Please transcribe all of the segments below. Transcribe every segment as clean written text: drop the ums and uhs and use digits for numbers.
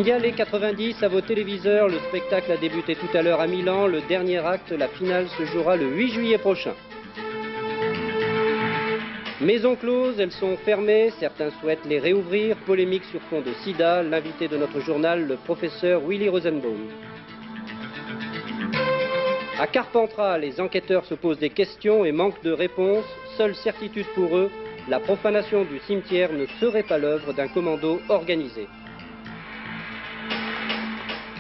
Mondial 90 à vos téléviseurs, le spectacle a débuté tout à l'heure à Milan. Le dernier acte, la finale, se jouera le 8 juillet prochain. Maisons closes, elles sont fermées, certains souhaitent les réouvrir. Polémique sur fond de sida, l'invité de notre journal, le professeur Willy Rosenbaum. À Carpentras, les enquêteurs se posent des questions et manquent de réponses. Seule certitude pour eux, la profanation du cimetière ne serait pas l'œuvre d'un commando organisé.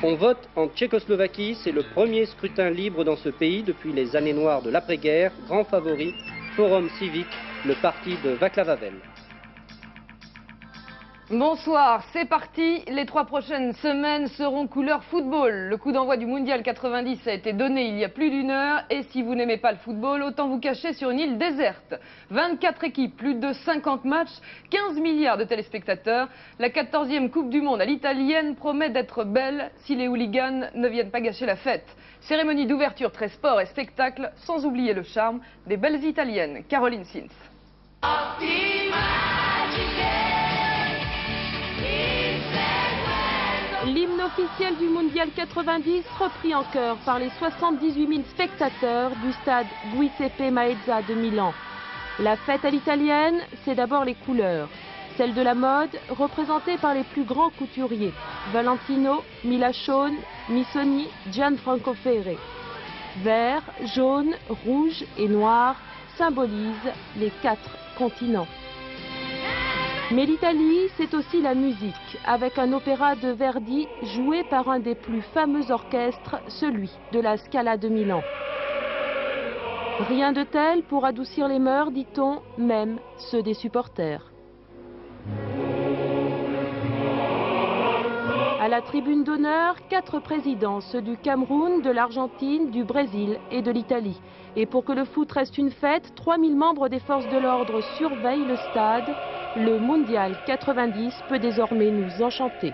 On vote en Tchécoslovaquie, c'est le premier scrutin libre dans ce pays depuis les années noires de l'après-guerre. Grand favori, Forum civique, le parti de Václav Havel. Bonsoir, c'est parti. Les 3 prochaines semaines seront couleur football. Le coup d'envoi du Mondial 90 a été donné il y a plus d'1 heure. Et si vous n'aimez pas le football, autant vous cacher sur une île déserte. 24 équipes, plus de 50 matchs, 15 milliards de téléspectateurs. La 14e Coupe du Monde à l'italienne promet d'être belle si les hooligans ne viennent pas gâcher la fête. Cérémonie d'ouverture très sport et spectacle, sans oublier le charme des belles italiennes. Caroline Sins. L'hymne officiel du Mondial 90 repris en chœur par les 78 000 spectateurs du stade Giuseppe Meazza de Milan. La fête à l'italienne, c'est d'abord les couleurs. Celle de la mode, représentée par les plus grands couturiers. Valentino, Milachone, Missoni, Gianfranco Ferré. Vert, jaune, rouge et noir symbolisent les 4 continents. Mais l'Italie, c'est aussi la musique, avec un opéra de Verdi joué par un des plus fameux orchestres, celui de la Scala de Milan. Rien de tel pour adoucir les mœurs, dit-on, même ceux des supporters. À la tribune d'honneur, 4 présidents, ceux du Cameroun, de l'Argentine, du Brésil et de l'Italie. Et pour que le foot reste une fête, 3000 membres des forces de l'ordre surveillent le stade. Le Mondial 90 peut désormais nous enchanter.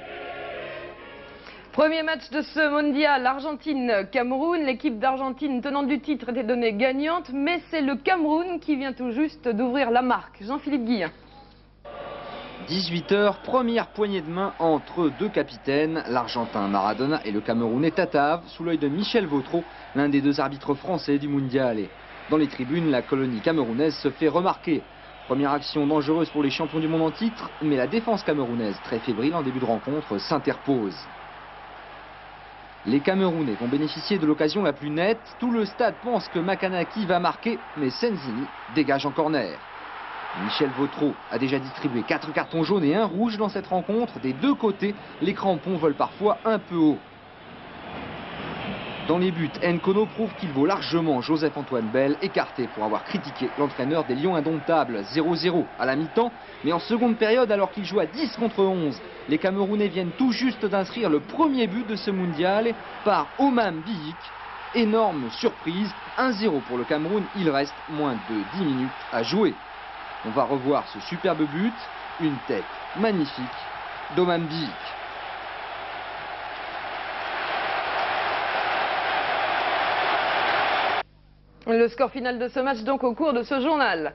Premier match de ce mondial, Argentine-Cameroun. L'équipe d'Argentine tenante du titre était donnée gagnante, mais c'est le Cameroun qui vient tout juste d'ouvrir la marque. Jean-Philippe Guillen. 18 h, première poignée de main entre 2 capitaines, l'Argentin Maradona et le Camerounais Tatav, sous l'œil de Michel Vautreau, l'un des 2 arbitres français du mondial. Et dans les tribunes, la colonie camerounaise se fait remarquer. Première action dangereuse pour les champions du monde en titre, mais la défense camerounaise, très fébrile en début de rencontre, s'interpose. Les Camerounais vont bénéficier de l'occasion la plus nette. Tout le stade pense que Makanaki va marquer, mais Senzini dégage en corner. Michel Vautreau a déjà distribué 4 cartons jaunes et 1 rouge dans cette rencontre. Des 2 côtés, les crampons volent parfois un peu haut. Dans les buts, Nkono prouve qu'il vaut largement Joseph-Antoine Bell, écarté pour avoir critiqué l'entraîneur des Lions indomptables. 0-0 à la mi-temps, mais en seconde période, alors qu'il joue à 10 contre 11, les Camerounais viennent tout juste d'inscrire le premier but de ce mondial par Omam Biyik. Énorme surprise, 1-0 pour le Cameroun, il reste moins de 10 minutes à jouer. On va revoir ce superbe but, une tête magnifique d'Omam Biyik. Le score final de ce match donc au cours de ce journal.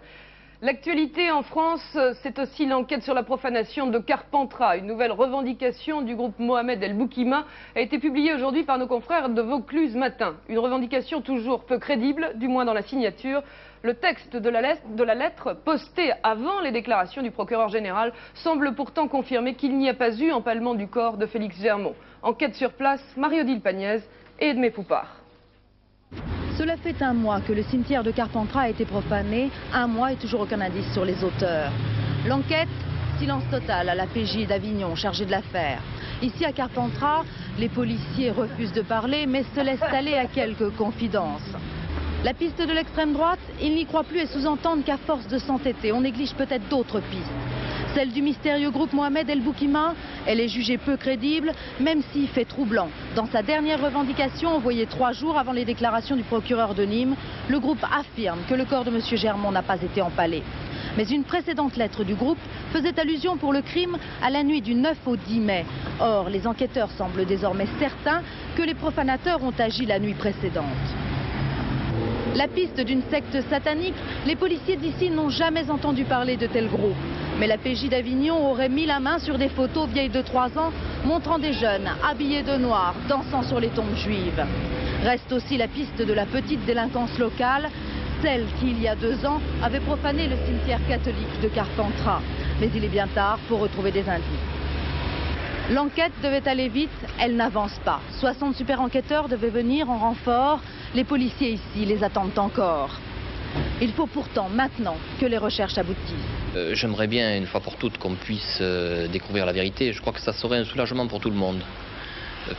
L'actualité en France, c'est aussi l'enquête sur la profanation de Carpentras. Une nouvelle revendication du groupe Mohamed El Boukima a été publiée aujourd'hui par nos confrères de Vaucluse Matin. Une revendication toujours peu crédible, du moins dans la signature. Le texte de la lettre, postée avant les déclarations du procureur général, semble pourtant confirmer qu'il n'y a pas eu empalement du corps de Félix Germont. Enquête sur place, Marie-Odile Pagnès et Edmé Poupard. Cela fait 1 mois que le cimetière de Carpentras a été profané, 1 mois et toujours aucun indice sur les auteurs. L'enquête, silence total à la PJ d'Avignon, chargée de l'affaire. Ici à Carpentras, les policiers refusent de parler mais se laissent aller à quelques confidences. La piste de l'extrême droite, ils n'y croient plus et sous-entendent qu'à force de s'entêter, on néglige peut-être d'autres pistes. Celle du mystérieux groupe Mohamed El Boukima, elle est jugée peu crédible, même si fait troublant. Dans sa dernière revendication, envoyée 3 jours avant les déclarations du procureur de Nîmes, le groupe affirme que le corps de M. Germont n'a pas été empalé. Mais une précédente lettre du groupe faisait allusion pour le crime à la nuit du 9 au 10 mai. Or, les enquêteurs semblent désormais certains que les profanateurs ont agi la nuit précédente. La piste d'une secte satanique, les policiers d'ici n'ont jamais entendu parler de tel groupe. Mais la PJ d'Avignon aurait mis la main sur des photos vieilles de 3 ans montrant des jeunes habillés de noir, dansant sur les tombes juives. Reste aussi la piste de la petite délinquance locale, celle qui, il y a 2 ans, avait profané le cimetière catholique de Carpentras. Mais il est bien tard pour retrouver des indices. L'enquête devait aller vite, elle n'avance pas. 60 super enquêteurs devaient venir en renfort. Les policiers ici les attendent encore. Il faut pourtant maintenant que les recherches aboutissent. J'aimerais bien, une fois pour toutes, qu'on puisse découvrir la vérité. Je crois que ça serait un soulagement pour tout le monde.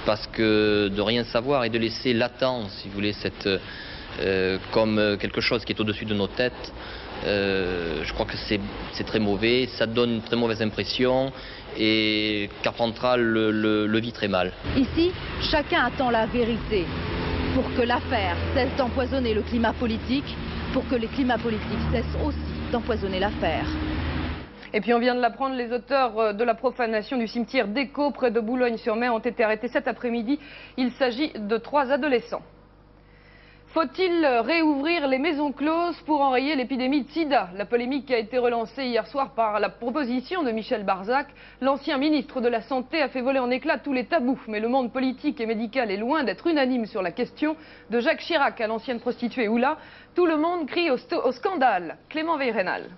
Parce que de rien savoir et de laisser latent, si vous voulez, comme quelque chose qui est au-dessus de nos têtes, je crois que c'est très mauvais, ça donne une très mauvaise impression et Carpentras le vit très mal. Ici, chacun attend la vérité pour que l'affaire cesse d'empoisonner le climat politique, pour que les climats politiques cessent aussi d'empoisonner l'affaire. Et puis on vient de l'apprendre, les auteurs de la profanation du cimetière d'Écault près de Boulogne-sur-Mer ont été arrêtés cet après-midi. Il s'agit de 3 adolescents. Faut-il réouvrir les maisons closes pour enrayer l'épidémie de sida? La polémique a été relancée hier soir par la proposition de Michel Barzac. L'ancien ministre de la Santé a fait voler en éclats tous les tabous. Mais le monde politique et médical est loin d'être unanime sur la question. De Jacques Chirac à l'ancienne prostituée Oula, tout le monde crie au scandale. Clément Veil-Rénal.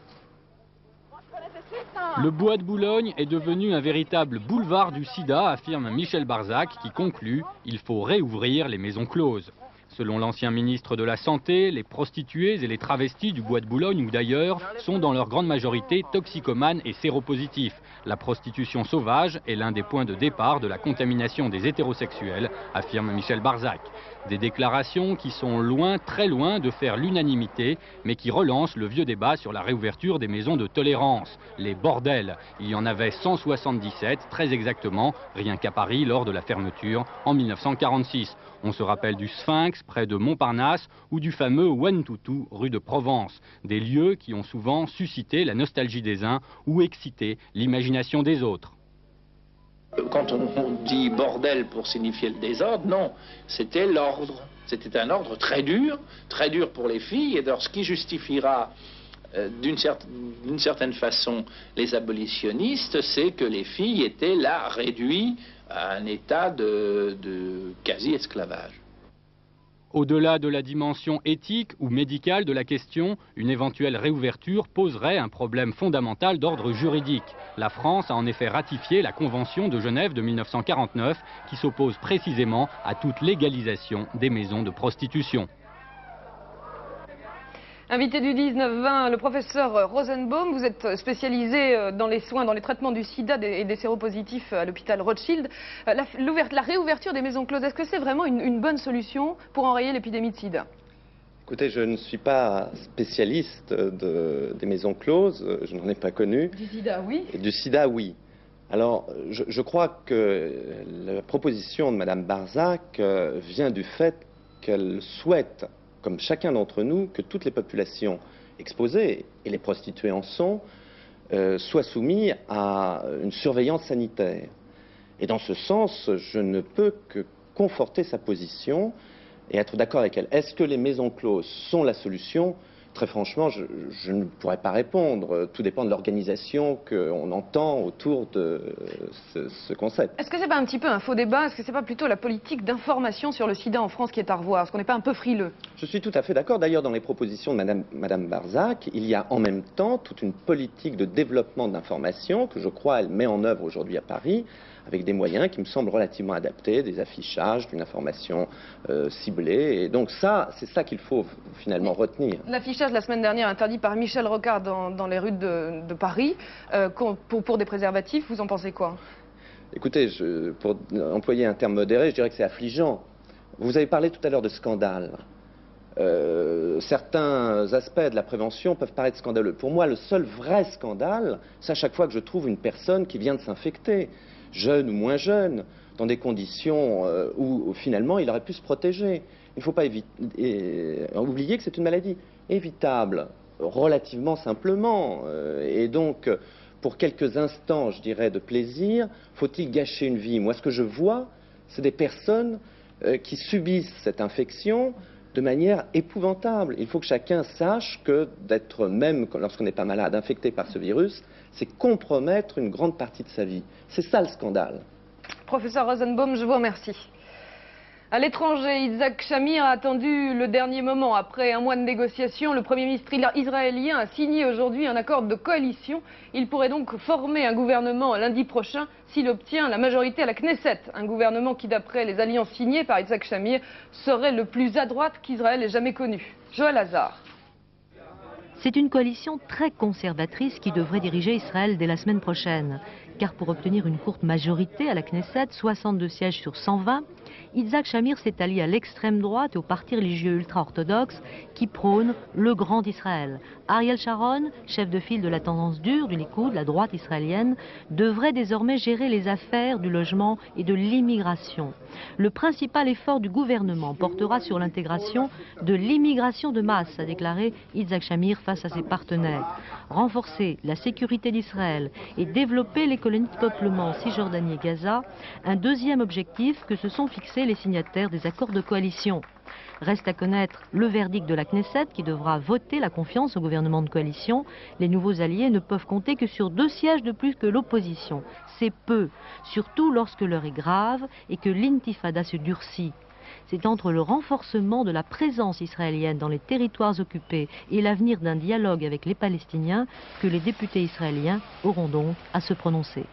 Le bois de Boulogne est devenu un véritable boulevard du sida, affirme Michel Barzac, qui conclut « Il faut réouvrir les maisons closes ». Selon l'ancien ministre de la Santé, les prostituées et les travestis du bois de Boulogne ou d'ailleurs sont dans leur grande majorité toxicomanes et séropositifs. La prostitution sauvage est l'un des points de départ de la contamination des hétérosexuels, affirme Michel Barzac. Des déclarations qui sont loin, très loin de faire l'unanimité, mais qui relancent le vieux débat sur la réouverture des maisons de tolérance, les bordels. Il y en avait 177, très exactement, rien qu'à Paris lors de la fermeture en 1946. On se rappelle du Sphinx près de Montparnasse ou du fameux Ouane-Toutou rue de Provence. Des lieux qui ont souvent suscité la nostalgie des uns ou excité l'imagination des autres. Quand on dit bordel pour signifier le désordre, non, c'était l'ordre. C'était un ordre très dur pour les filles, et alors ce qui justifiera d'une certaine façon les abolitionnistes, c'est que les filles étaient là réduites à un état de quasi-esclavage. Au-delà de la dimension éthique ou médicale de la question, une éventuelle réouverture poserait un problème fondamental d'ordre juridique. La France a en effet ratifié la Convention de Genève de 1949 qui s'oppose précisément à toute légalisation des maisons de prostitution. Invité du 19-20, le professeur Rosenbaum, vous êtes spécialisé dans les soins, dans les traitements du sida et des séropositifs à l'hôpital Rothschild. La réouverture des maisons closes, est-ce que c'est vraiment une bonne solution pour enrayer l'épidémie de sida? Écoutez, je ne suis pas spécialiste des maisons closes, je n'en ai pas connu. Du sida, oui. Et du sida, oui. Alors, je crois que la proposition de Mme Barzac vient du fait qu'elle souhaite, comme chacun d'entre nous, que toutes les populations exposées, et les prostituées en sont, soient soumises à une surveillance sanitaire. Et dans ce sens, je ne peux que conforter sa position et être d'accord avec elle. Est-ce que les maisons closes sont la solution? Très franchement, je ne pourrais pas répondre. Tout dépend de l'organisation qu'on entend autour de ce concept. Est-ce que c'est pas un petit peu un faux débat? Est-ce que c'est pas plutôt la politique d'information sur le sida en France qui est à revoir? Est-ce qu'on n'est pas un peu frileux? Je suis tout à fait d'accord. D'ailleurs, dans les propositions de Madame Barzac, il y a en même temps toute une politique de développement d'information que je crois elle met en œuvre aujourd'hui à Paris, avec des moyens qui me semblent relativement adaptés, des affichages, d'une information ciblée. Et donc ça, c'est ça qu'il faut finalement retenir. L'affichage la semaine dernière interdit par Michel Rocard dans les rues de Paris pour des préservatifs, vous en pensez quoi? Écoutez, pour employer un terme modéré, je dirais que c'est affligeant. Vous avez parlé tout à l'heure de scandale. Certains aspects de la prévention peuvent paraître scandaleux. Pour moi, le seul vrai scandale, c'est à chaque fois que je trouve une personne qui vient de s'infecter, jeune ou moins jeune, dans des conditions où finalement il aurait pu se protéger. Il ne faut pas oublier que c'est une maladie évitable, relativement simplement. Et donc, pour quelques instants, je dirais, de plaisir, faut-il gâcher une vie? Moi, ce que je vois, c'est des personnes qui subissent cette infection de manière épouvantable. Il faut que chacun sache que d'être, même lorsqu'on n'est pas malade, infecté par ce virus, c'est compromettre une grande partie de sa vie. C'est ça le scandale. Professeur Rosenbaum, je vous remercie. À l'étranger, Yitzhak Shamir a attendu le dernier moment. Après un mois de négociations, le Premier ministre israélien a signé aujourd'hui un accord de coalition. Il pourrait donc former un gouvernement lundi prochain s'il obtient la majorité à la Knesset. Un gouvernement qui, d'après les alliances signées par Yitzhak Shamir, serait le plus à droite qu'Israël ait jamais connu. Joël Hazard. C'est une coalition très conservatrice qui devrait diriger Israël dès la semaine prochaine. Car pour obtenir une courte majorité à la Knesset, 62 sièges sur 120, Yitzhak Shamir s'est allié à l'extrême droite et au parti religieux ultra-orthodoxe qui prône le Grand Israël. Ariel Sharon, chef de file de la tendance dure du Likoud, la droite israélienne, devrait désormais gérer les affaires du logement et de l'immigration. Le principal effort du gouvernement portera sur l'intégration de l'immigration de masse, a déclaré Yitzhak Shamir face à ses partenaires. Renforcer la sécurité d'Israël et développer les colonies de peuplement en Cisjordanie et Gaza, un deuxième objectif que se sont fixés les signataires des accords de coalition. Reste à connaître le verdict de la Knesset qui devra voter la confiance au gouvernement de coalition. Les nouveaux alliés ne peuvent compter que sur 2 sièges de plus que l'opposition. C'est peu, surtout lorsque l'heure est grave et que l'intifada se durcit. C'est entre le renforcement de la présence israélienne dans les territoires occupés et l'avenir d'un dialogue avec les Palestiniens que les députés israéliens auront donc à se prononcer.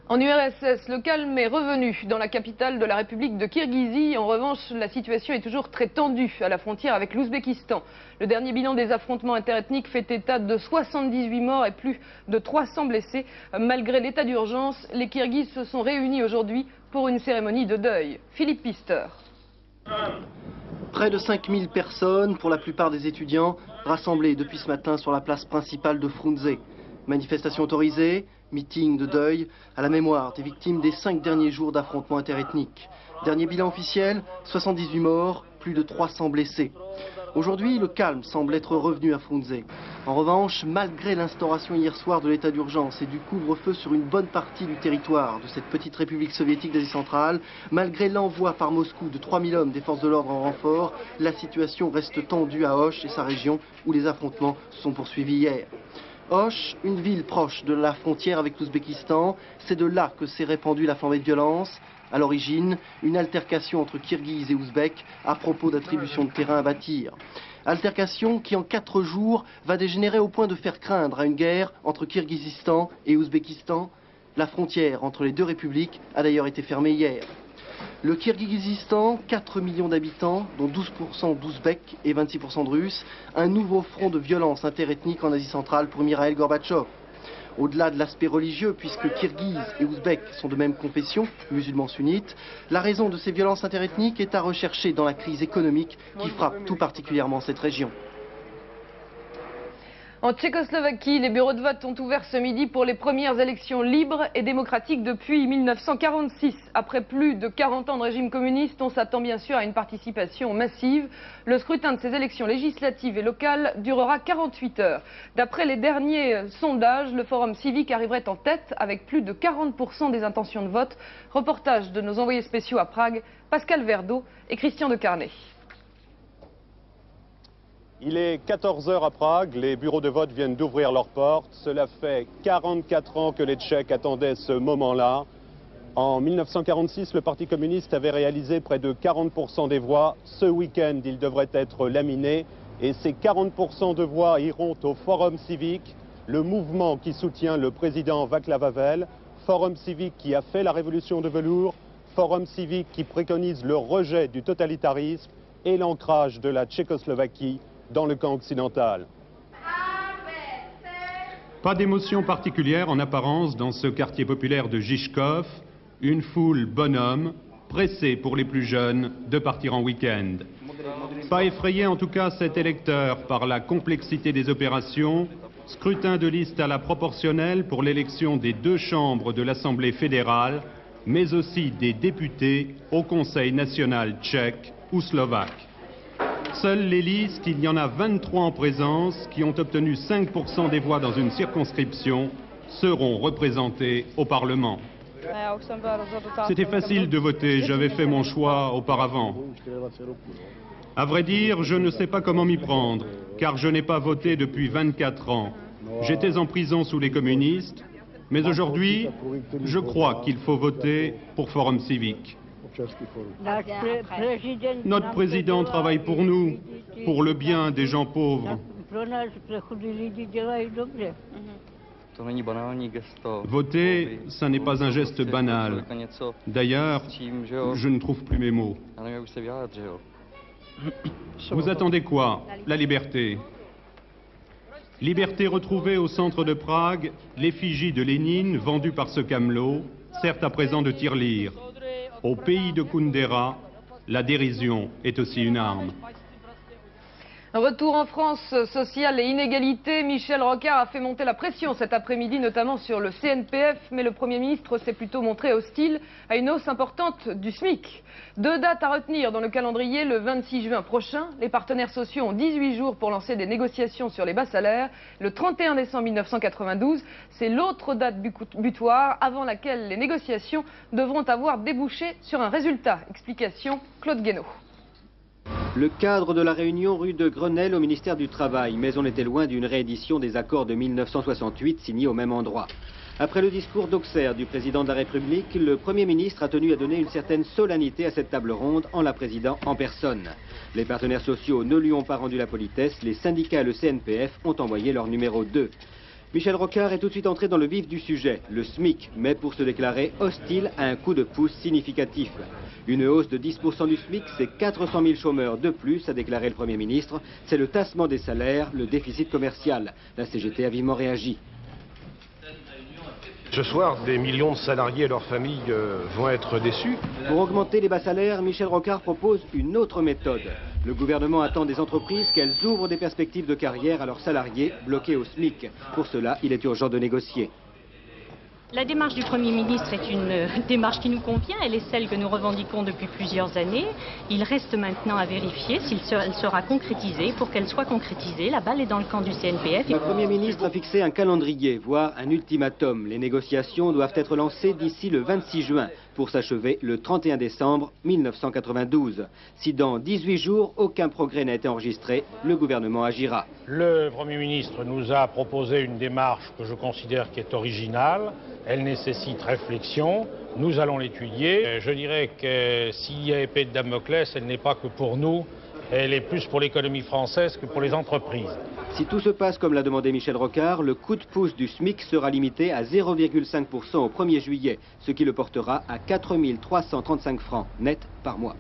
En URSS, le calme est revenu dans la capitale de la République de Kirghizie. En revanche, la situation est toujours très tendue à la frontière avec l'Ouzbékistan. Le dernier bilan des affrontements interethniques fait état de 78 morts et plus de 300 blessés. Malgré l'état d'urgence, les Kirghizes se sont réunis aujourd'hui pour une cérémonie de deuil. Philippe Pister. Près de 5000 personnes, pour la plupart des étudiants, rassemblées depuis ce matin sur la place principale de Frunze. Manifestation autorisée, meeting de deuil à la mémoire des victimes des 5 derniers jours d'affrontements interethniques. Dernier bilan officiel, 78 morts, plus de 300 blessés. Aujourd'hui, le calme semble être revenu à Frunze. En revanche, malgré l'instauration hier soir de l'état d'urgence et du couvre-feu sur une bonne partie du territoire de cette petite république soviétique d'Asie centrale, malgré l'envoi par Moscou de 3000 hommes des forces de l'ordre en renfort, la situation reste tendue à Osh et sa région où les affrontements se sont poursuivis hier. Osh, une ville proche de la frontière avec l'Ouzbékistan, c'est de là que s'est répandue la flambée de violence. À l'origine, une altercation entre Kirghizes et Ouzbeks à propos d'attribution de terrain à bâtir. Altercation qui en 4 jours va dégénérer au point de faire craindre à une guerre entre Kirghizistan et Ouzbékistan. La frontière entre les deux républiques a d'ailleurs été fermée hier. Le Kirghizistan, 4 millions d'habitants, dont 12% d'Ouzbeks et 26% de Russes, un nouveau front de violence interethnique en Asie centrale pour Mikhaïl Gorbatchev. Au-delà de l'aspect religieux, puisque Kirghizes et Ouzbeks sont de même confession, musulmans sunnites, la raison de ces violences interethniques est à rechercher dans la crise économique qui frappe tout particulièrement cette région. En Tchécoslovaquie, les bureaux de vote ont ouvert ce midi pour les premières élections libres et démocratiques depuis 1946. Après plus de 40 ans de régime communiste, on s'attend bien sûr à une participation massive. Le scrutin de ces élections législatives et locales durera 48 heures. D'après les derniers sondages, le Forum civique arriverait en tête avec plus de 40% des intentions de vote. Reportage de nos envoyés spéciaux à Prague, Pascal Verdeau et Christian de Carnet. Il est 14 h à Prague, les bureaux de vote viennent d'ouvrir leurs portes. Cela fait 44 ans que les Tchèques attendaient ce moment-là. En 1946, le Parti communiste avait réalisé près de 40% des voix. Ce week-end, il devrait être laminé. Et ces 40% de voix iront au Forum civique, le mouvement qui soutient le président Václav Havel. Forum civique qui a fait la révolution de velours. Forum civique qui préconise le rejet du totalitarisme et l'ancrage de la Tchécoslovaquie dans le camp occidental. Pas d'émotion particulière en apparence dans ce quartier populaire de Žižkov, une foule bonhomme, pressée pour les plus jeunes de partir en week-end. Pas effrayé en tout cas cet électeur par la complexité des opérations, scrutin de liste à la proportionnelle pour l'élection des 2 chambres de l'Assemblée fédérale, mais aussi des députés au Conseil national tchèque ou slovaque. Seules les listes, il y en a 23 en présence, qui ont obtenu 5% des voix dans une circonscription, seront représentées au Parlement. C'était facile de voter, j'avais fait mon choix auparavant. À vrai dire, je ne sais pas comment m'y prendre, car je n'ai pas voté depuis 24 ans. J'étais en prison sous les communistes, mais aujourd'hui, je crois qu'il faut voter pour Forum Civique. Notre président travaille pour nous, pour le bien des gens pauvres. Voter, ça n'est pas un geste banal. D'ailleurs, je ne trouve plus mes mots. Vous attendez quoi? La liberté. Liberté retrouvée au centre de Prague, l'effigie de Lénine vendue par ce camelot, certes à présent de tirelire. Au pays de Kundera, la dérision est aussi une arme. Retour en France, sociale et inégalité. Michel Rocard a fait monter la pression cet après-midi, notamment sur le CNPF, mais le Premier ministre s'est plutôt montré hostile à une hausse importante du SMIC. 2 dates à retenir dans le calendrier, le 26 juin prochain. Les partenaires sociaux ont 18 jours pour lancer des négociations sur les bas salaires. Le 31 décembre 1992, c'est l'autre date butoir avant laquelle les négociations devront avoir débouché sur un résultat. Explication, Claude Guénaud. Le cadre de la réunion rue de Grenelle au ministère du Travail, mais on était loin d'une réédition des accords de 1968 signés au même endroit. Après le discours d'Auxerre du président de la République, le Premier ministre a tenu à donner une certaine solennité à cette table ronde en la présidant en personne. Les partenaires sociaux ne lui ont pas rendu la politesse, les syndicats et le CNPF ont envoyé leur numéro 2. Michel Rocard est tout de suite entré dans le vif du sujet, le SMIC, mais pour se déclarer hostile à un coup de pouce significatif. Une hausse de 10% du SMIC, c'est 400 000 chômeurs de plus, a déclaré le Premier ministre. C'est le tassement des salaires, le déficit commercial. La CGT a vivement réagi. Ce soir, des millions de salariés et leurs familles vont être déçus. Pour augmenter les bas salaires, Michel Rocard propose une autre méthode. Le gouvernement attend des entreprises qu'elles ouvrent des perspectives de carrière à leurs salariés bloqués au SMIC. Pour cela, il est urgent de négocier. La démarche du Premier ministre est une démarche qui nous convient, elle est celle que nous revendiquons depuis plusieurs années. Il reste maintenant à vérifier si elle sera concrétisée. Pour qu'elle soit concrétisée, la balle est dans le camp du CNPF. Le Premier ministre a fixé un calendrier, voire un ultimatum. Les négociations doivent être lancées d'ici le 26 juin pour s'achever le 31 décembre 1992. Si dans 18 jours, aucun progrès n'a été enregistré, le gouvernement agira. Le Premier ministre nous a proposé une démarche que je considère qui est originale. Elle nécessite réflexion. Nous allons l'étudier. Je dirais que s'il y a épée de Damoclès, elle n'est pas que pour nous. Elle est plus pour l'économie française que pour les entreprises. Si tout se passe comme l'a demandé Michel Rocard, le coup de pouce du SMIC sera limité à 0,5% au 1er juillet, ce qui le portera à 4 335 francs net par mois.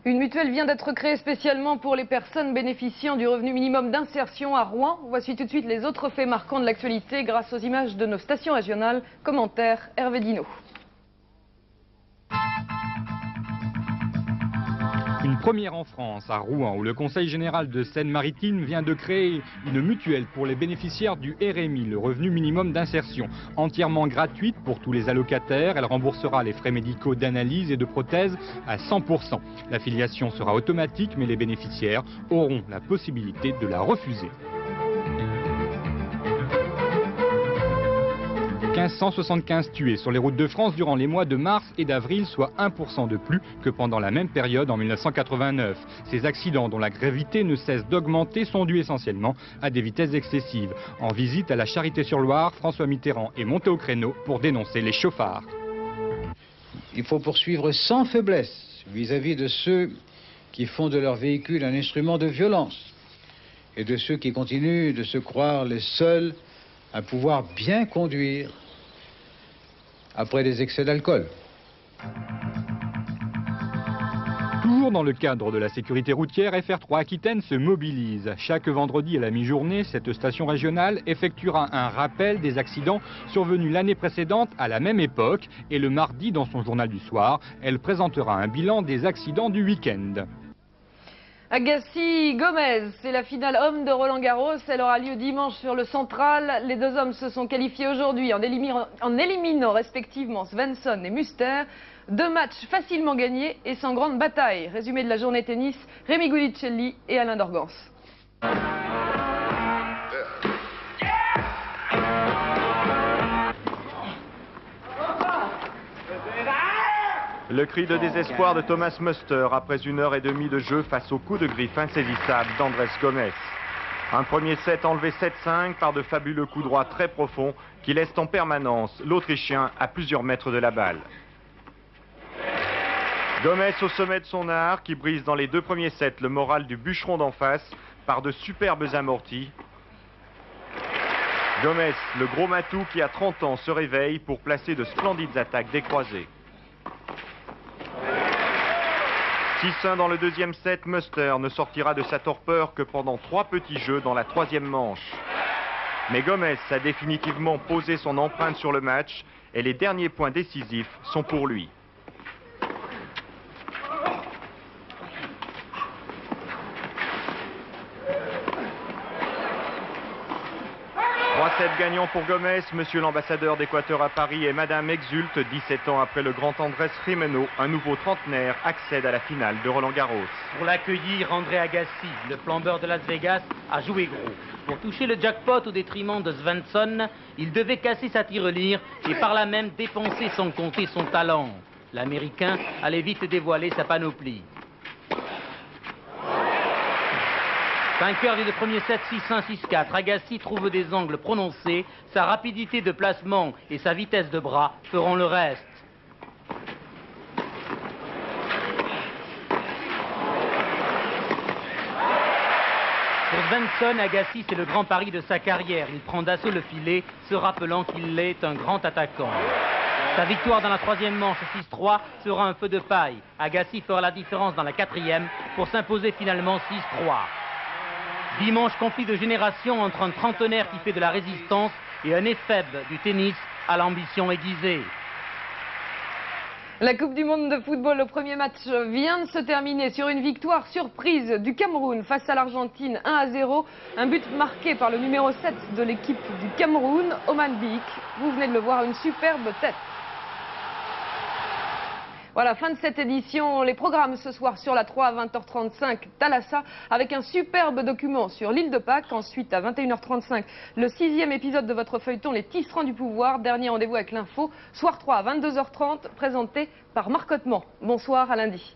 Une mutuelle vient d'être créée spécialement pour les personnes bénéficiant du revenu minimum d'insertion à Rouen. Voici tout de suite les autres faits marquants de l'actualité grâce aux images de nos stations régionales. Commentaire, Hervé Dino. Une première en France, à Rouen, où le Conseil général de Seine-Maritime vient de créer une mutuelle pour les bénéficiaires du RMI, le revenu minimum d'insertion. Entièrement gratuite pour tous les allocataires, elle remboursera les frais médicaux d'analyse et de prothèse à 100%. L'affiliation sera automatique, mais les bénéficiaires auront la possibilité de la refuser. 1575 tués sur les routes de France durant les mois de mars et d'avril, soit 1% de plus que pendant la même période en 1989. Ces accidents, dont la gravité ne cesse d'augmenter, sont dus essentiellement à des vitesses excessives. En visite à la Charité-sur-Loire, François Mitterrand est monté au créneau pour dénoncer les chauffards. Il faut poursuivre sans faiblesse vis-à-vis de ceux qui font de leur véhicule un instrument de violence et de ceux qui continuent de se croire les seuls à pouvoir bien conduire après des excès d'alcool. Toujours dans le cadre de la sécurité routière, FR3 Aquitaine se mobilise. Chaque vendredi à la mi-journée, cette station régionale effectuera un rappel des accidents survenus l'année précédente à la même époque. Et le mardi, dans son journal du soir, elle présentera un bilan des accidents du week-end. Agassi Gomez, c'est la finale homme de Roland-Garros. Elle aura lieu dimanche sur le Central. Les deux hommes se sont qualifiés aujourd'hui en éliminant respectivement Svensson et Muster. 2 matchs facilement gagnés et sans grande bataille. Résumé de la journée tennis, Rémi Gulicelli et Alain Dorgans. Le cri de désespoir de Thomas Muster après 1h30 de jeu face au coup de griffe insaisissable d'Andrés Gomes. Un premier set enlevé 7-5 par de fabuleux coups droits très profonds qui laissent en permanence l'Autrichien à plusieurs mètres de la balle. Gomes au sommet de son art qui brise dans les 2 premiers sets le moral du bûcheron d'en face par de superbes amortis. Gomes, le gros matou qui à 30 ans se réveille pour placer de splendides attaques décroisées. 6-1 dans le deuxième set, Muster ne sortira de sa torpeur que pendant 3 petits jeux dans la 3e manche. Mais Gomes a définitivement posé son empreinte sur le match et les derniers points décisifs sont pour lui. 3-7 gagnants pour Gomes, monsieur l'ambassadeur d'Équateur à Paris et madame exulte, 17 ans après le grand Andrés Gimeno, un nouveau trentenaire accède à la finale de Roland-Garros. Pour l'accueillir, André Agassi, le flambeur de Las Vegas, a joué gros. Pour toucher le jackpot au détriment de Svensson, il devait casser sa tirelire et par là même dépenser sans compter son talent. L'Américain allait vite dévoiler sa panoplie. 5 heures du premier set, 6-1, 6-4. Agassi trouve des angles prononcés. Sa rapidité de placement et sa vitesse de bras feront le reste. Pour Svensson, Agassi, c'est le grand pari de sa carrière. Il prend d'assaut le filet, se rappelant qu'il est un grand attaquant. Sa victoire dans la 3e manche 6-3 sera un feu de paille. Agassi fera la différence dans la 4e pour s'imposer finalement 6-3. Dimanche, conflit de génération entre un trentenaire qui fait de la résistance et un éphèbe du tennis à l'ambition aiguisée. La Coupe du Monde de football, le premier match vient de se terminer sur une victoire surprise du Cameroun face à l'Argentine 1-0. Un but marqué par le numéro 7 de l'équipe du Cameroun, Oman Bik. Vous venez de le voir, une superbe tête. Voilà, fin de cette édition. Les programmes ce soir sur la 3 à 20h35, Thalassa, avec un superbe document sur l'île de Pâques. Ensuite, à 21h35, le 6e épisode de votre feuilleton, Les Tisserands du pouvoir. Dernier rendez-vous avec l'info, soir 3 à 22h30, présenté par Marc Ottement. Bonsoir, à lundi.